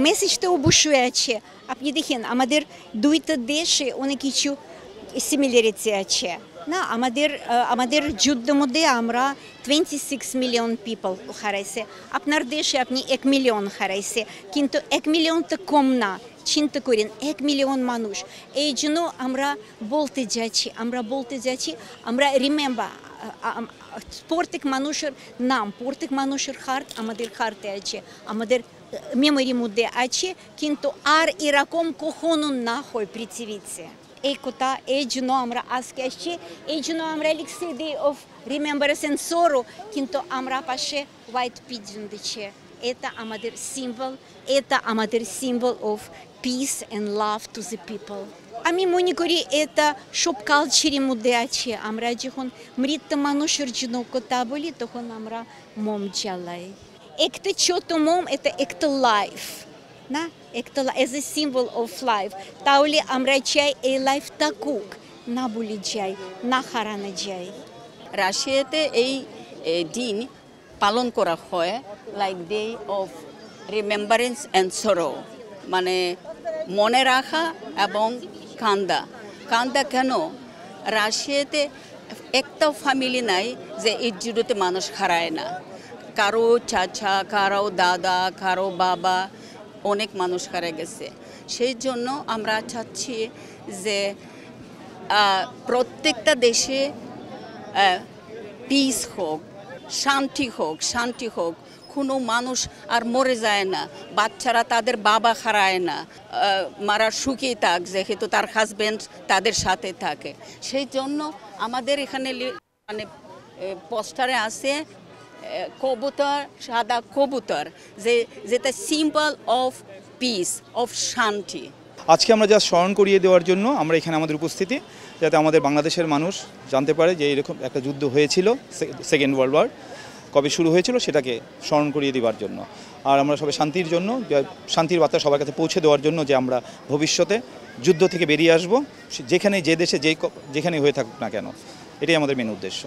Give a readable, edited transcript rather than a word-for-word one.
Message তো অবশ্যই আছে। আপনি দেখেন আমাদের দুইটা দেশে অনেক কিছু সিমিলারিটি আছে না। আমাদের যুদ্ধের মধ্যে আমরা 26 মিলিয়ন পিপল হারাইছে, আপনার দেশে আপনি 1 মিলিয়ন হারাইছে, কিন্তু 1 মিলিয়ন তো কম না। চিন্তা করেন 1 মিলিয়ন মানুষ। এই জন্য আমরা বলতে যাচ্ছি আমরা রিমেম্বার প্রত্যেক মানুষের নাম, প্রত্যেক মানুষের হার্ট আমাদের হার্টে আছে, আমাদের মেমোরির মধ্যে আছে, কিন্তু আর এরকম কখনো না হয় পৃথিবীতে। এই কথা, এই জন্য আমরা আজকে আসছি, এই জন্য আমরা লিখছি ডে অফ রিমেম্বারেন্স এন্ড সরো, কিন্তু আমরা পাশে হোয়াইট পিজন দিচ্ছি। এটা আমাদের symbol of piece and love to the people. আমি মনে করি এটা সব কালচারের মধ্যে আছে। আমরা যখন মৃত মানুষের জন্য কথা বলি তখন আমরা মোম জ্বালাই। একটা ছোট মোম, এটা একটা লাইফ না, একটা as a symbol of life. তাহলে আমরা চাই এই লাইফ থাকুক, না ভুলে যাই, না হারানো যায়। রাশিয়াতে এই দিন পালন করা হয় like day of remembrance and সরো, মানে মনে রাখা এবং কান্দা কেন? রাশিয়াতে একটা ফ্যামিলি নাই যে এই যুদ্ধতে মানুষ হারায় না। কারো চাচা, কারো দাদা, কারো বাবা, অনেক মানুষ হারা গেছে। সেই জন্য আমরা চাচ্ছি যে প্রত্যেকটা দেশে পিস হোক, শান্তি হোক, কোনো মানুষ আর মরে যায় না, বাচ্চারা তাদের বাবা হারায় না, মারা সুখী থাক, যেহেতু তার হাজব্যান্ড তাদের সাথে থাকে। সেই জন্য আমাদের এখানে মানে পোস্টারে আছে কবুতর, সাদা কবুতর, যেটা সিম্বল অফ পিস, অফ শান্তি। আজকে আমরা যা স্মরণ করিয়ে দেওয়ার জন্য আমরা এখানে আমাদের উপস্থিতি, যাতে আমাদের বাংলাদেশের মানুষ জানতে পারে যে এরকম একটা যুদ্ধ হয়েছিল, সেকেন্ড ওয়ার্ল্ড ওয়ার কবে শুরু হয়েছিল সেটাকে স্মরণ করিয়ে দেওয়ার জন্য। আর আমরা সবাই শান্তির জন্য, শান্তির বার্তা সবার কাছে পৌঁছে দেওয়ার জন্য, যে আমরা ভবিষ্যতে যুদ্ধ থেকে বেরিয়ে আসব, যেখানে যে দেশে যেখানে হয়ে থাকুক না কেন। এটাই আমাদের মেন উদ্দেশ্য।